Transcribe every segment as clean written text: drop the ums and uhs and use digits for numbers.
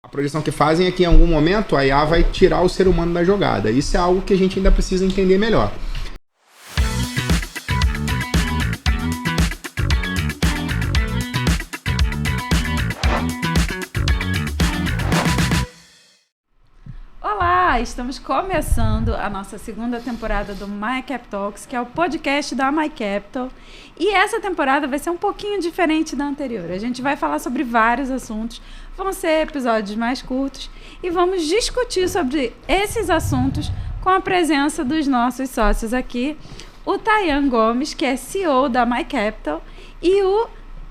A projeção que fazem é que em algum momento a IA vai tirar o ser humano da jogada. Isso é algo que a gente ainda precisa entender melhor. Olá, estamos começando a nossa segunda temporada do MyCap Talks, que é o podcast da MyCapital. E essa temporada vai ser um pouquinho diferente da anterior. A gente vai falar sobre vários assuntos, vão ser episódios mais curtos e vamos discutir sobre esses assuntos com a presença dos nossos sócios aqui, o Tayan Gomes, que é CEO da MyCapital, e o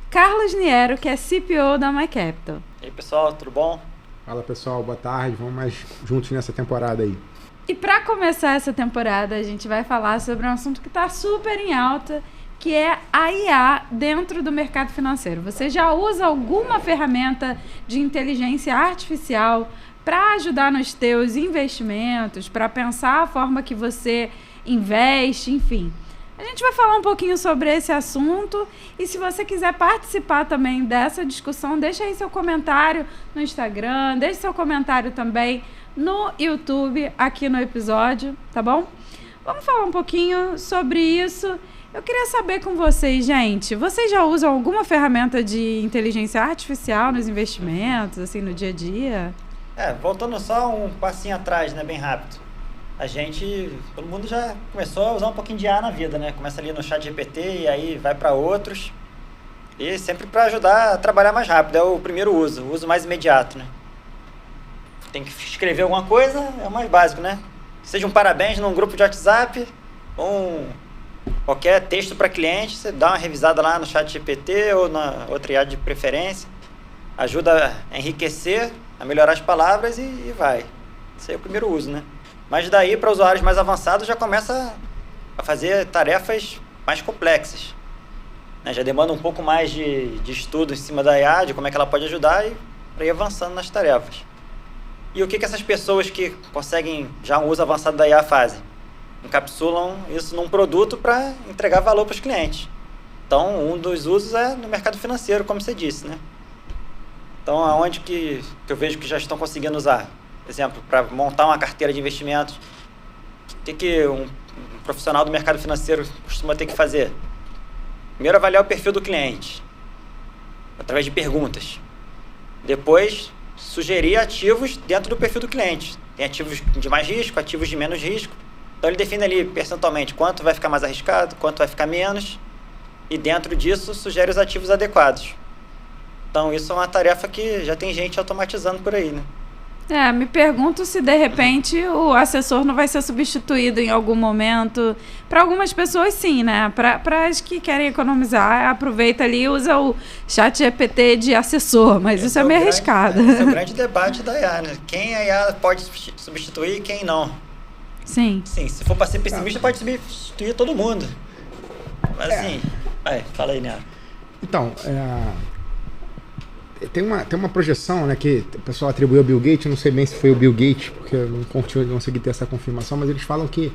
Carlos Niero, que é CPO da MyCapital. E aí, pessoal, tudo bom? Fala pessoal, boa tarde, vamos mais juntos nessa temporada aí. E para começar essa temporada, a gente vai falar sobre um assunto que está super em alta, que é a IA dentro do mercado financeiro. Você já usa alguma ferramenta de inteligência artificial para ajudar nos teus investimentos, para pensar a forma que você investe, enfim. A gente vai falar um pouquinho sobre esse assunto e se você quiser participar também dessa discussão, deixa aí seu comentário no Instagram, deixa seu comentário também no YouTube, aqui no episódio, tá bom? Vamos falar um pouquinho sobre isso. Eu queria saber com vocês, gente, vocês já usam alguma ferramenta de inteligência artificial nos investimentos, assim, no dia a dia? Voltando só um passinho atrás, né, bem rápido. Todo mundo já começou a usar um pouquinho de IA na vida, né? Começa ali no ChatGPT e aí vai para outros. E sempre para ajudar a trabalhar mais rápido, é o primeiro uso, o uso mais imediato, né? Tem que escrever alguma coisa, é o mais básico, né? Seja um parabéns num grupo de WhatsApp, ou qualquer texto para cliente, você dá uma revisada lá no ChatGPT ou na outra IA de preferência. Ajuda a enriquecer, a melhorar as palavras e vai. Esse é o primeiro uso, né? Mas daí, para usuários mais avançados, já começa a fazer tarefas mais complexas, né? Já demanda um pouco mais de estudo em cima da IA, de como é que ela pode ajudar e para ir avançando nas tarefas. E o que essas pessoas que conseguem já um uso avançado da IA fazem? Encapsulam isso num produto para entregar valor para os clientes. Então, um dos usos é no mercado financeiro, como você disse, né? Então, aonde que eu vejo que já estão conseguindo usar? Por exemplo, para montar uma carteira de investimentos, o que um profissional do mercado financeiro costuma ter que fazer? Primeiro, avaliar o perfil do cliente, através de perguntas. Depois, sugerir ativos dentro do perfil do cliente. Tem ativos de mais risco, ativos de menos risco. Então, ele define ali percentualmente quanto vai ficar mais arriscado, quanto vai ficar menos. E dentro disso, sugere os ativos adequados. Então, isso é uma tarefa que já tem gente automatizando por aí, né? Me pergunto se de repente o assessor não vai ser substituído em algum momento. Para algumas pessoas sim, né? Para as que querem economizar, aproveita ali e usa o ChatGPT de assessor, mas isso é meio arriscado. Esse é o grande debate da IA, né? Quem a IA pode substituir e quem não. Sim. Sim, se for para ser pessimista, pode substituir todo mundo. Mas assim, fala aí, né? Então, tem uma projeção, né, que o pessoal atribuiu ao Bill Gates, não sei bem se foi o Bill Gates, porque eu não consegui ter essa confirmação, mas eles falam que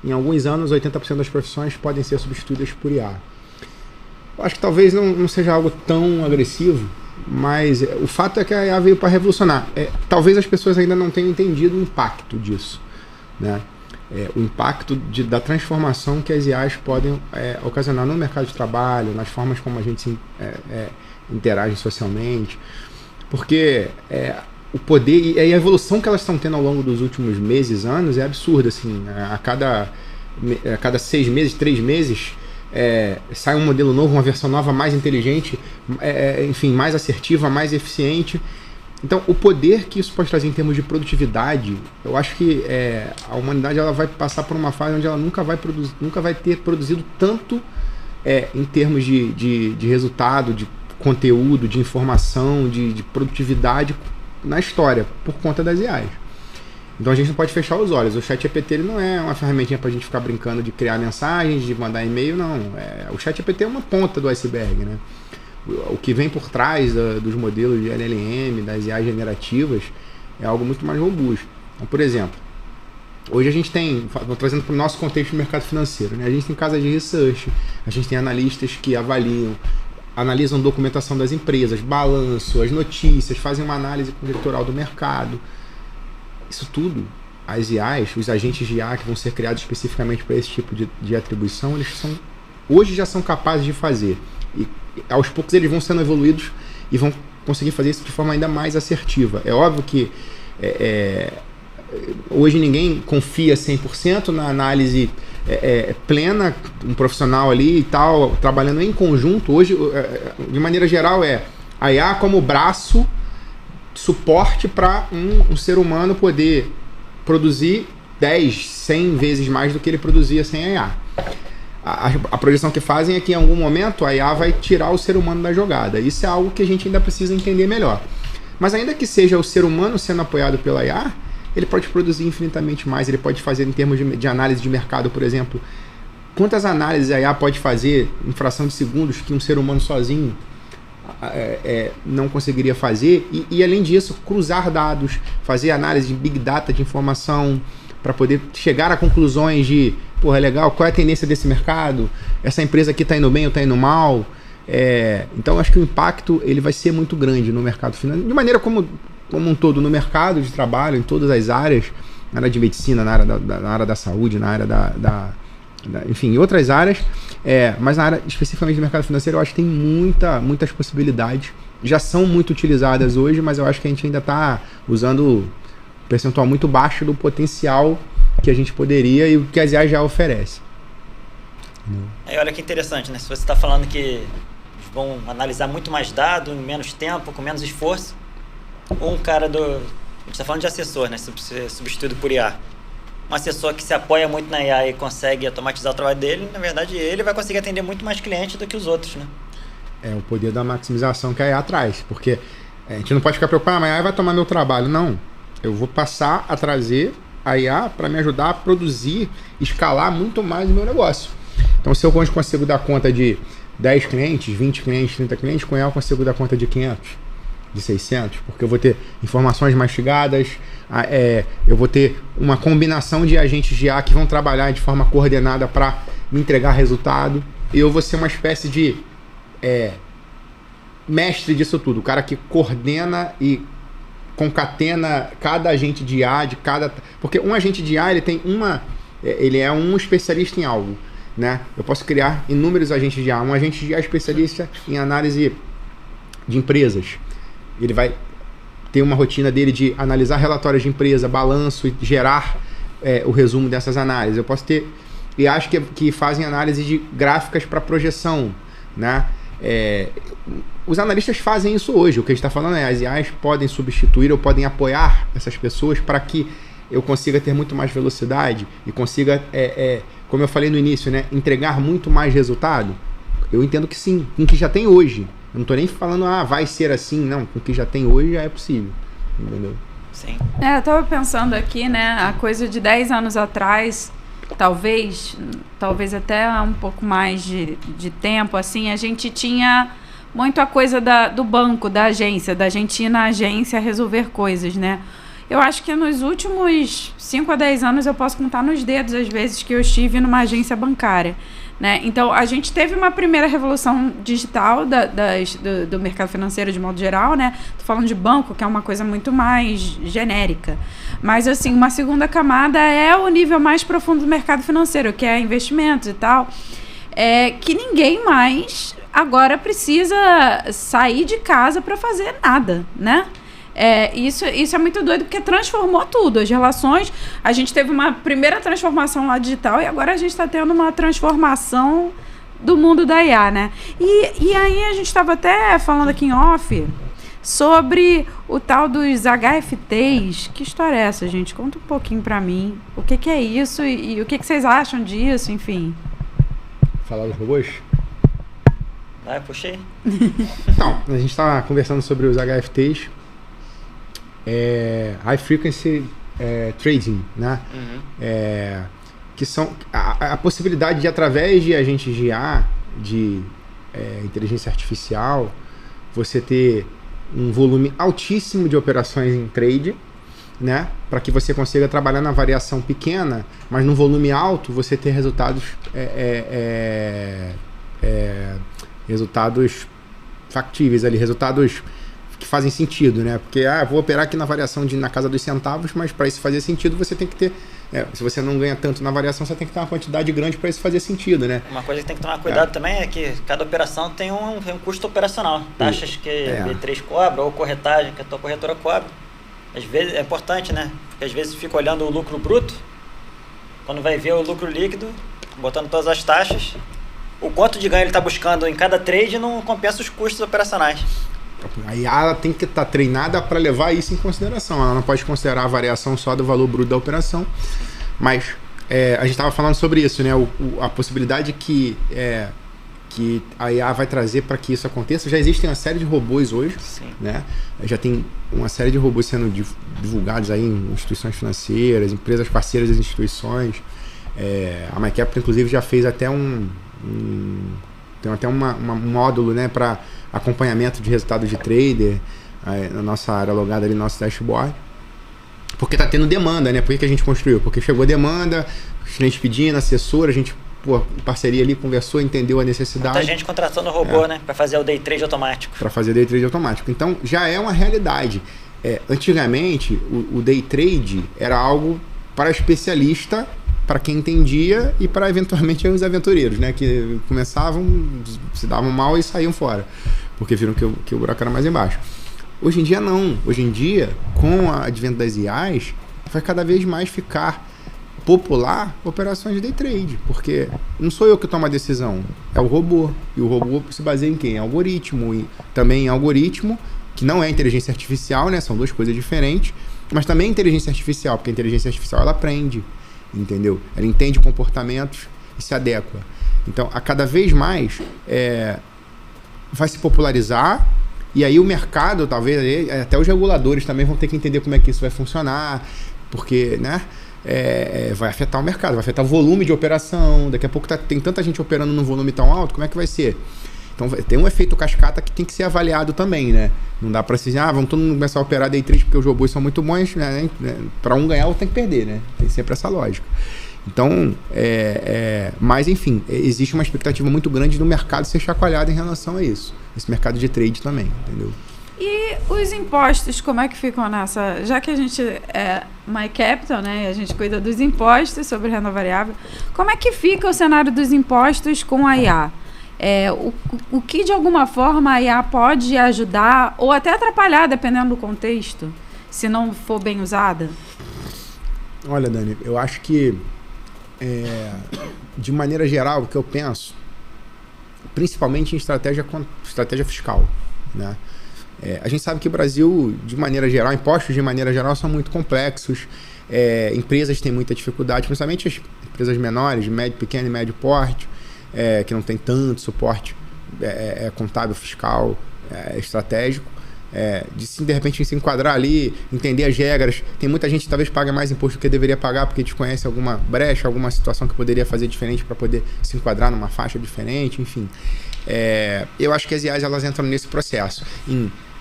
em alguns anos 80% das profissões podem ser substituídas por IA. Eu acho que talvez não seja algo tão agressivo, mas o fato é que a IA veio para revolucionar. Talvez as pessoas ainda não tenham entendido o impacto disso, né? O impacto da transformação que as IAs podem ocasionar no mercado de trabalho, nas formas como a gente interage socialmente, porque o poder e a evolução que elas estão tendo ao longo dos últimos meses, anos, é absurda, assim. A cada 6 meses, 3 meses, sai um modelo novo, uma versão nova, mais inteligente, enfim, mais assertiva, mais eficiente. Então, o poder que isso pode trazer em termos de produtividade, eu acho que a humanidade ela vai passar por uma fase onde ela nunca vai ter produzido tanto em termos de resultado, de conteúdo, de informação, de produtividade na história, por conta das IAs. Então a gente não pode fechar os olhos. O ChatGPT ele não é uma ferramentinha pra gente ficar brincando de criar mensagens, de mandar e-mail, não. O ChatGPT é uma ponta do iceberg, né? O que vem por trás dos modelos de LLM, das IAs generativas, é algo muito mais robusto. Então, por exemplo, hoje a gente tem, trazendo para o nosso contexto do mercado financeiro, né? A gente tem casas de research, a gente tem analistas que avaliam analisam documentação das empresas, balanço, as notícias, fazem uma análise conjectural do mercado. Isso tudo, as IAs, os agentes de IA que vão ser criados especificamente para esse tipo de atribuição, hoje já são capazes de fazer. E aos poucos eles vão sendo evoluídos e vão conseguir fazer isso de forma ainda mais assertiva. É óbvio que hoje ninguém confia 100% na análise plena, um profissional ali e tal, trabalhando em conjunto. Hoje, de maneira geral, a IA como braço, suporte para um ser humano poder produzir 10, 100 vezes mais do que ele produzia sem a IA. A projeção que fazem é que em algum momento a IA vai tirar o ser humano da jogada. Isso é algo que a gente ainda precisa entender melhor. Mas ainda que seja o ser humano sendo apoiado pela IA, ele pode produzir infinitamente mais. Ele pode fazer em termos de análise de mercado, por exemplo. Quantas análises a IA pode fazer em fração de segundos que um ser humano sozinho não conseguiria fazer? E além disso, cruzar dados, fazer análise de big data, de informação, para poder chegar a conclusões de, porra, é legal, qual é a tendência desse mercado? Essa empresa aqui está indo bem ou está indo mal? Então, acho que o impacto ele vai ser muito grande no mercado financeiro, de maneira como um todo, no mercado de trabalho, em todas as áreas, na área de medicina, na área da saúde, na área enfim, em outras áreas, mas na área especificamente do mercado financeiro, eu acho que tem muitas possibilidades. Já são muito utilizadas hoje, mas eu acho que a gente ainda está usando um percentual muito baixo do potencial que a gente poderia e o que as IAs já oferecem. Aí olha que interessante, né? Se você está falando que vão analisar muito mais dados em menos tempo, com menos esforço, um cara a gente está falando de assessor, né? Substituído por IA. Um assessor que se apoia muito na IA e consegue automatizar o trabalho dele, na verdade ele vai conseguir atender muito mais clientes do que os outros, né? É o poder da maximização que a IA traz, porque a gente não pode ficar preocupado, mas a IA vai tomar meu trabalho. Não, eu vou passar a trazer a IA para me ajudar a produzir, escalar muito mais o meu negócio. Então, se eu hoje consigo dar conta de 10 clientes, 20 clientes, 30 clientes, com a IA eu consigo dar conta de 500, de 600, porque eu vou ter informações mastigadas, eu vou ter uma combinação de agentes de IA que vão trabalhar de forma coordenada para me entregar resultado, e eu vou ser uma espécie de mestre disso tudo, o cara que coordena e concatena cada agente de IA, porque um agente de IA ele é um especialista em algo, né? Eu posso criar inúmeros agentes de IA. Um agente de IA especialista em análise de empresas. Ele vai ter uma rotina dele de analisar relatórios de empresa, balanço e gerar o resumo dessas análises. Eu posso ter IAs que fazem análise de gráficas para projeção, né? Os analistas fazem isso hoje. O que a gente está falando as IAs podem substituir ou podem apoiar essas pessoas para que eu consiga ter muito mais velocidade e consiga, como eu falei no início, né, entregar muito mais resultado. Eu entendo que sim, com o que já tem hoje. Eu não estou nem falando, vai ser assim, não. Com o que já tem hoje já é possível, entendeu? Sim. Eu estava pensando aqui, né, a coisa de 10 anos atrás, talvez até um pouco mais de tempo, assim, a gente tinha muito a coisa do banco, da agência, da gente ir na agência resolver coisas, né? Eu acho que nos últimos 5 a 10 anos eu posso contar nos dedos as vezes que eu estive numa agência bancária, né? Então, a gente teve uma primeira revolução digital do mercado financeiro de modo geral, né? Tô falando de banco, que é uma coisa muito mais genérica. Mas, assim, uma segunda camada é o nível mais profundo do mercado financeiro, que é investimentos e tal. Que ninguém mais agora precisa sair de casa para fazer nada, né? Isso é muito doido, porque transformou tudo. As relações, a gente teve uma primeira transformação lá digital e agora a gente está tendo uma transformação do mundo da IA, né? E aí a gente estava até falando aqui em off sobre o tal dos HFTs. Que história é essa, gente? Conta um pouquinho para mim. O que é isso e o que vocês acham disso, enfim. Falar dos robôs? Puxei. Não, a gente estava conversando sobre os HFTs. High Frequency Trading, né? Uhum. Que são a possibilidade de, através de agentes de IA, de inteligência artificial, você ter um volume altíssimo de operações em trade, né? Para que você consiga trabalhar na variação pequena, mas no volume alto você ter resultados factíveis ali, resultados que fazem sentido, né? Porque, vou operar aqui na variação na casa dos centavos, mas para isso fazer sentido, você tem que ter... se você não ganha tanto na variação, você tem que ter uma quantidade grande para isso fazer sentido, né? Uma coisa que tem que tomar cuidado também é que cada operação tem um custo operacional. Taxas que a B3 cobra ou corretagem que a tua corretora cobra. Às vezes é importante, né? Porque às vezes fica olhando o lucro bruto, quando vai ver o lucro líquido, botando todas as taxas, o quanto de ganho ele está buscando em cada trade não compensa os custos operacionais. Aí ela tem que estar treinada para levar isso em consideração. Ela não pode considerar a variação só do valor bruto da operação. Mas a gente estava falando sobre isso, né? A possibilidade que a IA vai trazer para que isso aconteça. Já existem uma série de robôs hoje, né? Já tem uma série de robôs sendo divulgados aí em instituições financeiras, empresas parceiras das instituições. A MyCapital, inclusive, já fez até tem até um módulo, né, para acompanhamento de resultados de trader na nossa área logada ali no nosso dashboard. Porque está tendo demanda, né? Por que a gente construiu? Porque chegou demanda, os clientes pedindo, assessor, a gente, em parceria ali, conversou, entendeu a necessidade. Muita gente contratando robô, né? Para fazer o day trade automático. Para fazer day trade automático. Então, já é uma realidade. Antigamente, o day trade era algo para especialista, para quem entendia e para, eventualmente, os aventureiros, né? Que começavam, se davam mal e saíam fora. Porque viram que o buraco era mais embaixo. Hoje em dia, não. Hoje em dia, com o advento das IAs, vai cada vez mais ficar popular operações de day trade. Porque não sou eu que tomo a decisão, é o robô. E o robô se baseia em quem? Em algoritmo. E também em algoritmo, que não é inteligência artificial, né? São duas coisas diferentes. Mas também inteligência artificial, porque a inteligência artificial, ela aprende. Entendeu? Ela entende comportamentos e se adequa. Então, a cada vez mais vai se popularizar, e aí o mercado, talvez, até os reguladores também vão ter que entender como é que isso vai funcionar, porque, né, vai afetar o mercado, vai afetar o volume de operação. Daqui a pouco tem tanta gente operando num volume tão alto, como é que vai ser? Então tem um efeito cascata que tem que ser avaliado também, né? Não dá para dizer, vamos todo mundo começar a operar day trade porque os robôs são muito bons, né? Para um ganhar, outro tem que perder, né? Tem sempre essa lógica. Então, mas enfim, existe uma expectativa muito grande do mercado ser chacoalhado em relação a isso. Esse mercado de trade também, entendeu? E os impostos, como é que ficam nessa... Já que a gente é MyCapital, né? A gente cuida dos impostos sobre renda variável. Como é que fica o cenário dos impostos com a IA? O que de alguma forma a IA pode ajudar ou até atrapalhar, dependendo do contexto, se não for bem usada? Olha, Dani, eu acho que de maneira geral, o que eu penso, principalmente em estratégia fiscal, né? A gente sabe que o Brasil, de maneira geral, impostos de maneira geral são muito complexos, empresas têm muita dificuldade, principalmente as empresas menores, de médio, pequeno e médio porte, que não tem tanto suporte contábil, fiscal, estratégico, de repente se enquadrar ali, entender as regras. Tem muita gente que talvez pague mais imposto do que deveria pagar porque desconhece alguma brecha, alguma situação que poderia fazer diferente para poder se enquadrar numa faixa diferente, enfim. Eu acho que as IAs elas entram nesse processo,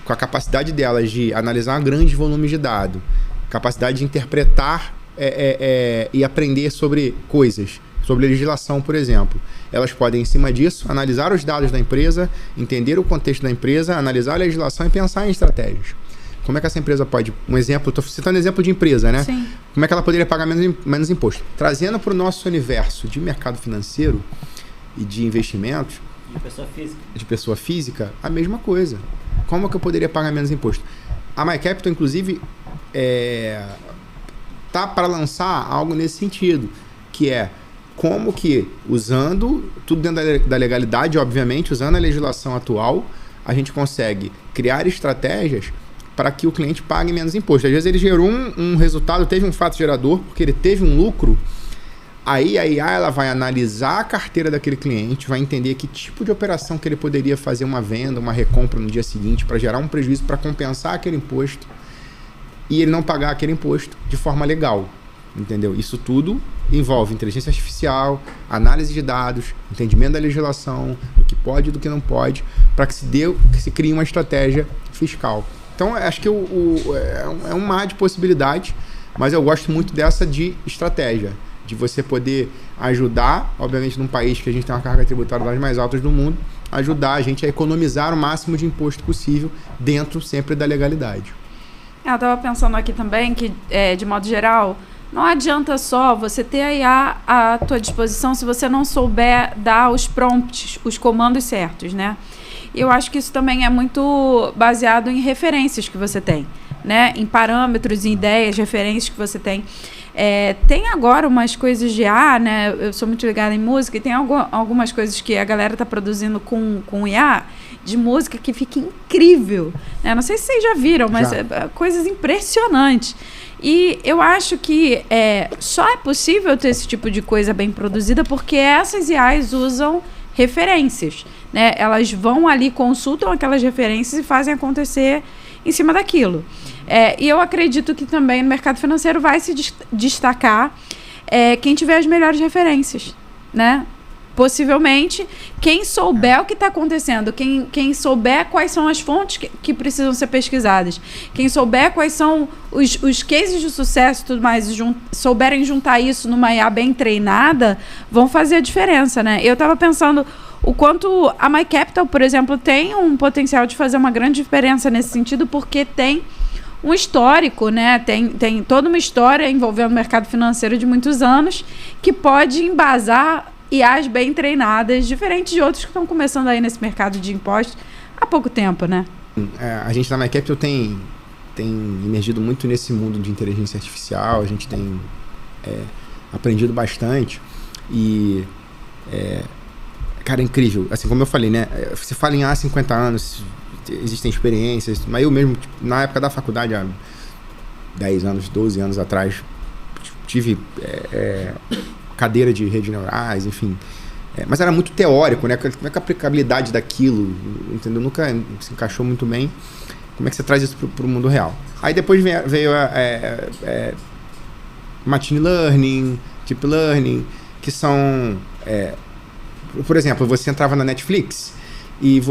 com a capacidade delas de analisar grandes volumes de dados, capacidade de interpretar e aprender sobre coisas, sobre legislação, por exemplo. Elas podem, em cima disso, analisar os dados da empresa, entender o contexto da empresa, analisar a legislação e pensar em estratégias. Como é que essa empresa pode... Um exemplo, estou citando exemplo de empresa, né? Sim. Como é que ela poderia pagar menos imposto? Trazendo para o nosso universo de mercado financeiro e de investimentos... De pessoa física, a mesma coisa. Como é que eu poderia pagar menos imposto? A MyCapital, inclusive, tá para lançar algo nesse sentido, que é como que, usando tudo dentro da legalidade, obviamente, usando a legislação atual, a gente consegue criar estratégias para que o cliente pague menos imposto. Às vezes ele gerou um resultado, teve um fato gerador, porque ele teve um lucro, aí a IA ela vai analisar a carteira daquele cliente, vai entender que tipo de operação que ele poderia fazer uma venda, uma recompra no dia seguinte para gerar um prejuízo, para compensar aquele imposto e ele não pagar aquele imposto de forma legal. Entendeu? Isso tudo envolve inteligência artificial, análise de dados, entendimento da legislação, do que pode e do que não pode, para que se crie uma estratégia fiscal. Então, acho que é um mar de possibilidades, mas eu gosto muito dessa de estratégia, de você poder ajudar, obviamente num país que a gente tem uma carga tributária das mais altas do mundo, ajudar a gente a economizar o máximo de imposto possível dentro sempre da legalidade. Eu estava pensando aqui também que, de modo geral, não adianta só você ter a IA à tua disposição se você não souber dar os prompts, os comandos certos, né? Eu acho que isso também é muito baseado em referências que você tem, né? Em parâmetros, em ideias, referências que você tem. Tem agora umas coisas de IA, né? Eu sou muito ligada em música e tem algumas coisas que a galera está produzindo com IA de música que fica incrível, né? Não sei se vocês já viram, mas coisas impressionantes. E eu acho que só é possível ter esse tipo de coisa bem produzida porque essas IAs usam referências, né? Elas vão ali, consultam aquelas referências e fazem acontecer em cima daquilo. E eu acredito que também no mercado financeiro vai se destacar quem tiver as melhores referências, né? Possivelmente, quem souber o que está acontecendo, quem souber quais são as fontes que precisam ser pesquisadas, quem souber quais são os cases de sucesso e tudo mais, souberem juntar isso numa IA bem treinada, vão fazer a diferença, né? Eu estava pensando o quanto a MyCapital, por exemplo, tem um potencial de fazer uma grande diferença nesse sentido, porque tem um histórico, né? Tem toda uma história envolvendo o mercado financeiro de muitos anos que pode embasar IAs bem treinadas, diferente de outros que estão começando aí nesse mercado de impostos há pouco tempo, né? A gente na MyCapital tem emergido muito nesse mundo de inteligência artificial, a gente tem aprendido bastante e cara, é incrível. Assim, como eu falei, né? Você fala em IA há 50 anos, existem experiências, mas eu mesmo, na época da faculdade, há 10 anos, 12 anos atrás, tive cadeira de redes neurais, enfim. Mas era muito teórico, né? Como é que a aplicabilidade daquilo, entendeu? Nunca se encaixou muito bem. Como é que você traz isso para o mundo real? Aí depois veio Machine Learning, Deep Learning, que são... por exemplo, você entrava na Netflix e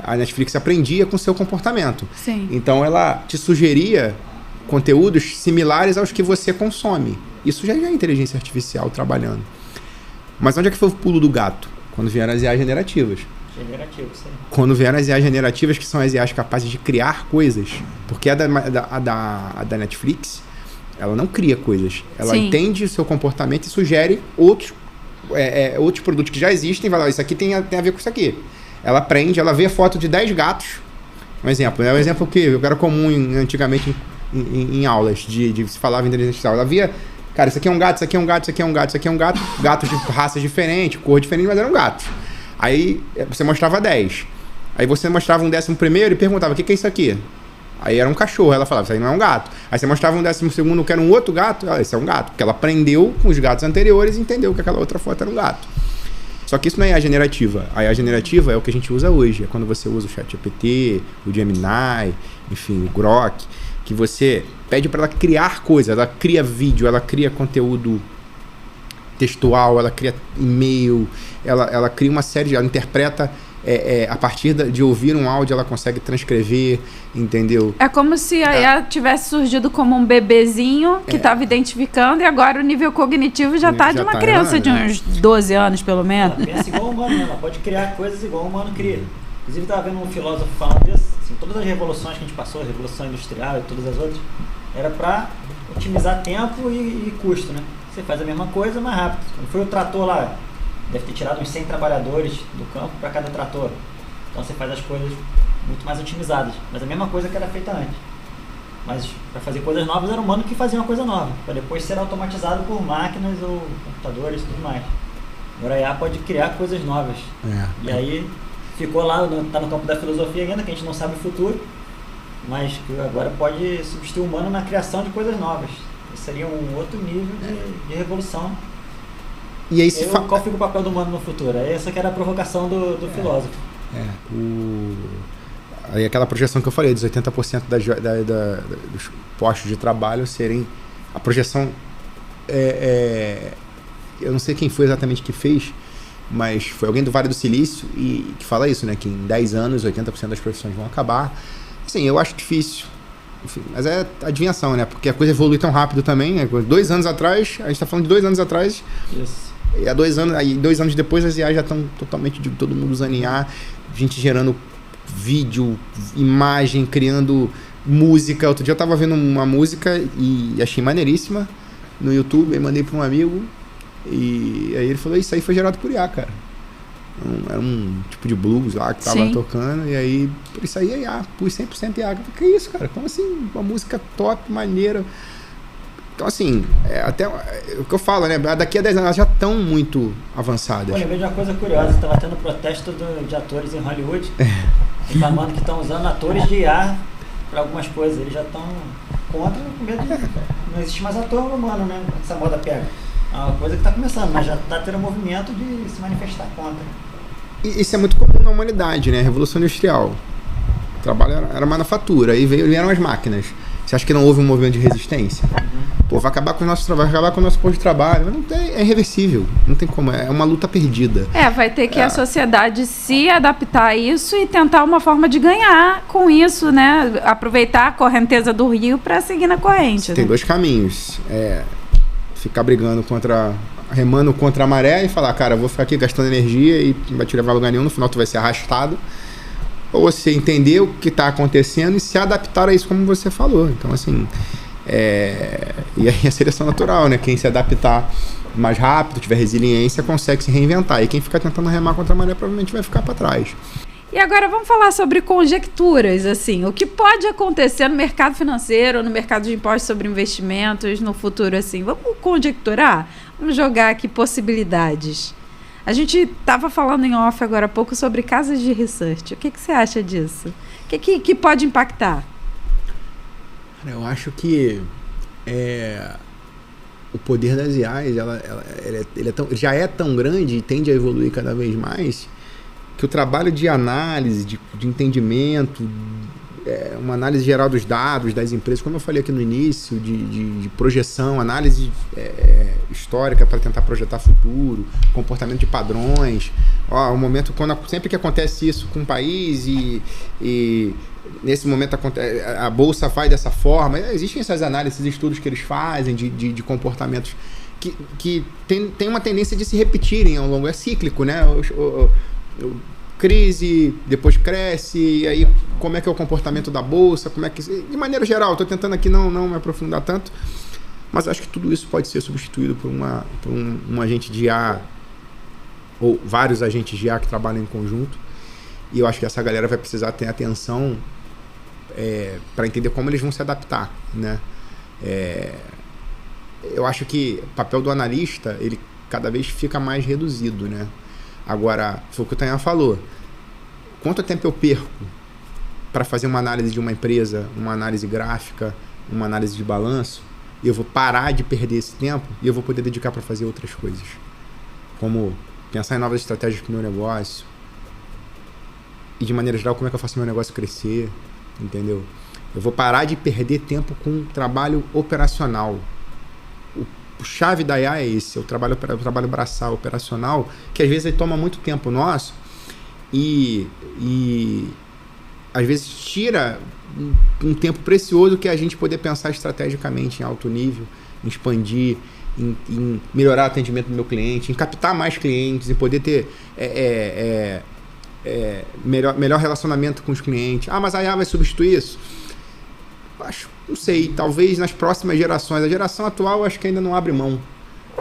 a Netflix aprendia com o seu comportamento. Sim. Então ela te sugeria conteúdos similares aos que você consome. Isso já é inteligência artificial trabalhando. Mas onde é que foi o pulo do gato? Quando vieram as IAs generativas. Quando vieram as IAs generativas, que são as IAs capazes de criar coisas. Porque a da Netflix, ela não cria coisas. Ela entende o seu comportamento e sugere outros produtos que já existem. Vai lá, isso aqui tem a ver com isso aqui. Ela aprende, ela vê a foto de 10 gatos. Um exemplo. É um exemplo que era comum antigamente em aulas de se falava em inteligência artificial. Ela via, cara, isso aqui é um gato, isso aqui é um gato, isso aqui é um gato, isso aqui é um gato. Gatos de raças diferentes, cor diferente, mas eram gatos. Aí você mostrava 10. Aí você mostrava um 11º e perguntava, o que é isso aqui? Aí era um cachorro, ela falava, isso aí não é um gato. Aí você mostrava um 12º que era um outro gato, esse é um gato. Porque ela aprendeu com os gatos anteriores e entendeu que aquela outra foto era um gato. Só que isso não é IA generativa. A IA generativa é o que a gente usa hoje. É quando você usa o ChatGPT, o Gemini, enfim, o Grok, que você pede para ela criar coisas. Ela cria vídeo, ela cria conteúdo textual, ela cria e-mail, ela cria uma série, ela interpreta a partir de ouvir um áudio, ela consegue transcrever, entendeu? É como se a IA tivesse surgido como um bebezinho que estava identificando e agora o nível cognitivo já está de uma criança de uns 12 anos, pelo menos. Ela pensa igual o humano, né? Ela pode criar coisas igual o humano cria. Inclusive, estava vendo um filósofo falando disso, assim, todas as revoluções que a gente passou, a Revolução Industrial e todas as outras, era para otimizar tempo e custo, né? Você faz a mesma coisa mais rápido. Quando foi o trator lá, deve ter tirado uns 100 trabalhadores do campo para cada trator. Então você faz as coisas muito mais otimizadas. Mas a mesma coisa que era feita antes. Mas para fazer coisas novas era o humano que fazia uma coisa nova. Para depois ser automatizado por máquinas ou computadores e tudo mais. Agora a IA pode criar coisas novas. E aí ficou lá, está no campo da filosofia ainda, que a gente não sabe o futuro. Mas que agora pode substituir o humano na criação de coisas novas. Isso seria um outro nível de revolução. E aí qual fica o papel do humano no futuro? Essa que era a provocação do filósofo. Aí aquela projeção que eu falei, dos 80% dos postos de trabalho serem... A projeção... eu não sei quem foi exatamente que fez, mas foi alguém do Vale do Silício e que fala isso, né? Que em 10 anos, 80% das profissões vão acabar. Assim, eu acho difícil. Enfim, mas é adivinhação, né? Porque a coisa evolui tão rápido também. 2 anos atrás, a gente está falando de 2 anos atrás... Isso. E há 2 anos, aí 2 anos depois as IA já estão totalmente de todo mundo usando IA, gente gerando vídeo, imagem, criando música. Outro dia eu tava vendo uma música e achei maneiríssima no YouTube, aí mandei para um amigo e aí ele falou, isso aí foi gerado por IA, cara. Era um tipo de blues lá que tava tocando, e aí, por isso aí é IA, pus 100% IA. Eu falei, que isso, cara? Como assim? Uma música top, maneira. Então, assim, até o que eu falo, né? Daqui a 10 anos elas já estão muito avançadas. Olha, eu vejo uma coisa curiosa, estava tendo protesto de atores em Hollywood, reclamando que estão usando atores de IA para algumas coisas. Eles já estão contra, com medo de... Não existe mais ator humano, né? Essa moda pega. É uma coisa que está começando, mas já está tendo um movimento de se manifestar contra. E isso é muito comum na humanidade, né? Revolução Industrial. O trabalho era manufatura, aí vieram as máquinas. Você acha que não houve um movimento de resistência? Pô, vai acabar com o nosso trabalho, vai acabar com o nosso posto de trabalho. Mas não tem, é irreversível, não tem como, é uma luta perdida. Vai ter que a sociedade se adaptar a isso e tentar uma forma de ganhar com isso, né? Aproveitar a correnteza do rio para seguir na corrente. Tem 2 caminhos. Ficar brigando remando contra a maré e falar, cara, eu vou ficar aqui gastando energia e não vai te levar a lugar nenhum, no final tu vai ser arrastado. Ou você entender o que está acontecendo e se adaptar a isso, como você falou. Então, assim, e aí a seleção natural, né? Quem se adaptar mais rápido, tiver resiliência, consegue se reinventar. E quem ficar tentando remar contra a maré provavelmente vai ficar para trás. E agora vamos falar sobre conjecturas, assim, o que pode acontecer no mercado financeiro, no mercado de impostos sobre investimentos no futuro, assim. Vamos conjecturar? Vamos jogar aqui possibilidades. A gente estava falando em off agora há pouco sobre casas de research. O que você acha disso? O que pode impactar? Eu acho que o poder das IAs ele já é tão grande e tende a evoluir cada vez mais, que o trabalho de análise, de entendimento, uma análise geral dos dados das empresas, como eu falei aqui no início, de projeção, análise histórica para tentar projetar futuro, comportamento de padrões. O momento, sempre que acontece isso com o país e nesse momento a bolsa faz dessa forma, existem essas análises, estudos que eles fazem de comportamentos que tem uma tendência de se repetirem ao longo, é cíclico, né? Crise, depois cresce, e aí como é que é o comportamento da bolsa, de maneira geral, estou tentando aqui não me aprofundar tanto, mas acho que tudo isso pode ser substituído por um agente de IA, ou vários agentes de IA que trabalham em conjunto, e eu acho que essa galera vai precisar ter atenção para entender como eles vão se adaptar, né? Eu acho que o papel do analista, ele cada vez fica mais reduzido, né? Agora, foi o que o Tanhá falou. Quanto tempo eu perco para fazer uma análise de uma empresa, uma análise gráfica, uma análise de balanço, e eu vou parar de perder esse tempo e eu vou poder dedicar para fazer outras coisas. Como pensar em novas estratégias para o meu negócio. E, de maneira geral, como é que eu faço meu negócio crescer, entendeu? Eu vou parar de perder tempo com trabalho operacional. O chave da IA é esse, o trabalho braçal, operacional, que às vezes ele toma muito tempo nosso e às vezes tira um tempo precioso que é a gente poder pensar estrategicamente em alto nível, em expandir, em melhorar o atendimento do meu cliente, em captar mais clientes, em poder ter melhor relacionamento com os clientes. Mas a IA vai substituir isso? Não sei, talvez nas próximas gerações. A geração atual acho que ainda não abre mão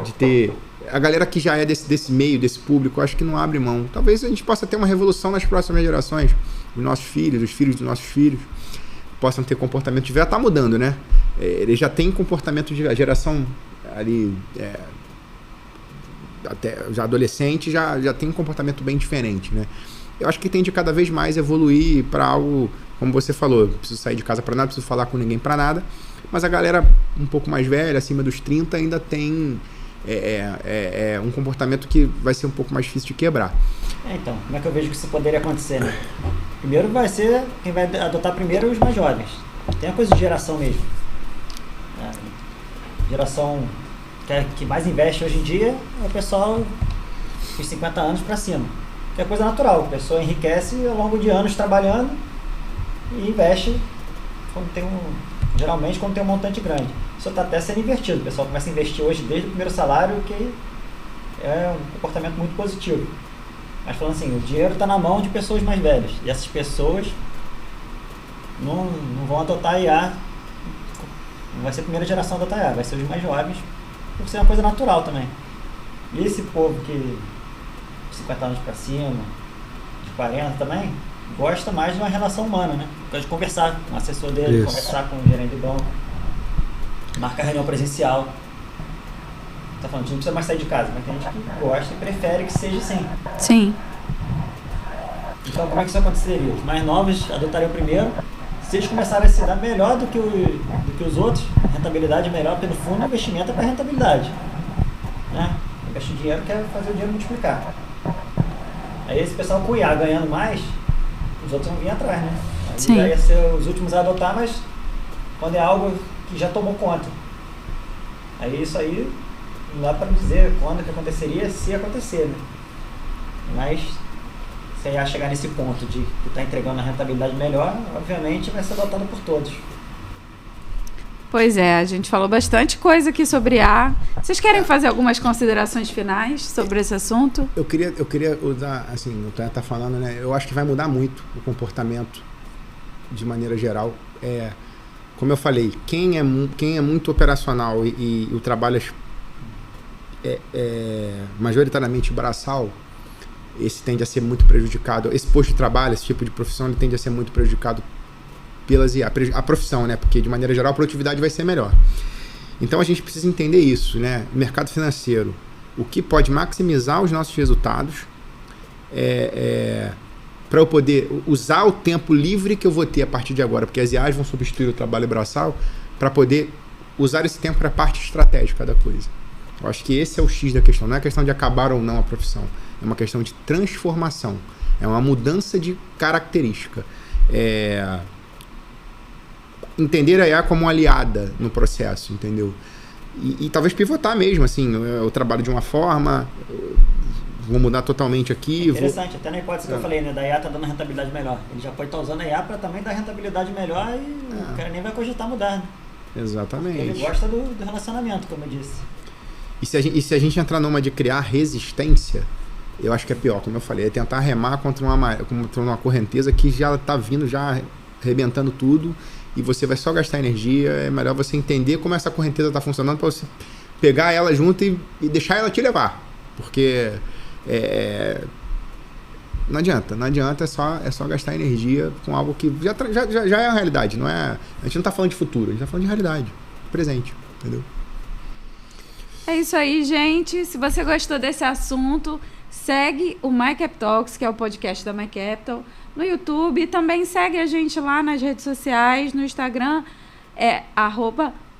de ter... A galera que já é desse meio, desse público, acho que não abre mão. Talvez a gente possa ter uma revolução nas próximas gerações. Os nossos filhos, os filhos dos nossos filhos possam ter comportamento de... Já está mudando, né? Eles já têm comportamento de... A geração ali... até já adolescente já tem um comportamento bem diferente, né? Eu acho que tende cada vez mais evoluir para algo... Como você falou, eu preciso sair de casa para nada, preciso falar com ninguém para nada. Mas a galera um pouco mais velha, acima dos 30, ainda tem um comportamento que vai ser um pouco mais difícil de quebrar. Então, como é que eu vejo que isso poderia acontecer, né? Primeiro vai ser, quem vai adotar primeiro os mais jovens. Tem a coisa de geração mesmo. Geração que mais investe hoje em dia é o pessoal dos 50 anos para cima. Que é coisa natural, a pessoa enriquece ao longo de anos trabalhando e investe geralmente quando tem um montante grande. Isso está até sendo invertido. O pessoal começa a investir hoje desde o primeiro salário, que é um comportamento muito positivo. Mas falando assim, o dinheiro está na mão de pessoas mais velhas. E essas pessoas não vão adotar a IA. Não vai ser a primeira geração a adotar a IA, vai ser os mais jovens, por ser uma coisa natural também. E esse povo que 50 anos para cima, de 40 também, gosta mais de uma relação humana, né? Gosta de conversar com o assessor dele, conversar com o gerente do banco, marcar reunião presencial. Tá falando, a gente não precisa mais sair de casa, mas tem gente que gosta e prefere que seja assim. Sim. Então, como é que isso aconteceria? Os mais novos adotariam primeiro. Se eles começarem a se dar melhor do que os outros, a rentabilidade é melhor, porque no fundo o investimento é para rentabilidade. Né? Investir dinheiro quer fazer o dinheiro multiplicar. Aí esse pessoal com o IA ganhando mais, os outros vão vir atrás, né? Aí Sim. já ia ser os últimos a adotar, mas quando é algo que já tomou conta. Aí isso aí não dá para dizer quando que aconteceria, se acontecer, né? Mas se a IA chegar nesse ponto de que está entregando uma rentabilidade melhor, obviamente vai ser adotado por todos. Pois é, a gente falou bastante coisa aqui sobre IA. Vocês querem fazer algumas considerações finais sobre esse assunto? Eu queria usar, assim, o Tonha tá falando, né? Eu acho que vai mudar muito o comportamento de maneira geral. Como eu falei, quem é muito operacional e o trabalho é majoritariamente braçal, esse tende a ser muito prejudicado. Esse posto de trabalho, esse tipo de profissão, ele tende a ser muito prejudicado pelas IA, a profissão, né? Porque de maneira geral a produtividade vai ser melhor. Então a gente precisa entender isso, né? Mercado financeiro, o que pode maximizar os nossos resultados para eu poder usar o tempo livre que eu vou ter a partir de agora, porque as IAs vão substituir o trabalho braçal, para poder usar esse tempo para a parte estratégica da coisa. Eu acho que esse é o X da questão, não é questão de acabar ou não a profissão, é uma questão de transformação, é uma mudança de característica. Entender a IA como uma aliada no processo, entendeu? E talvez pivotar mesmo, assim, eu trabalho de uma forma, vou mudar totalmente aqui. Interessante, até na hipótese que eu falei, né, da IA tá dando rentabilidade melhor. Ele já pode estar usando a IA para também dar rentabilidade melhor e o cara nem vai cogitar mudar, né? Exatamente. Ele gosta do relacionamento, como eu disse. E se a gente entrar numa de criar resistência, eu acho que é pior, como eu falei, é tentar remar contra uma correnteza que já está vindo, já arrebentando tudo, e você vai só gastar energia. É melhor você entender como essa correnteza está funcionando para você pegar ela junto e deixar ela te levar. Porque não adianta, é só gastar energia com algo que já é a realidade. Não é, a gente não está falando de futuro, a gente está falando de realidade, presente, entendeu? É isso aí, gente. Se você gostou desse assunto, segue o MyCapTalks, que é o podcast da MyCapital, no YouTube. E também segue a gente lá nas redes sociais, no Instagram,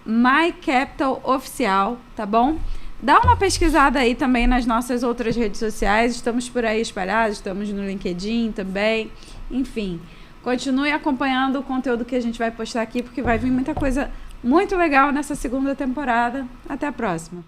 @MyCapitalOficial, tá bom? Dá uma pesquisada aí também nas nossas outras redes sociais. Estamos por aí espalhados, estamos no LinkedIn também. Enfim, continue acompanhando o conteúdo que a gente vai postar aqui, porque vai vir muita coisa muito legal nessa segunda temporada. Até a próxima.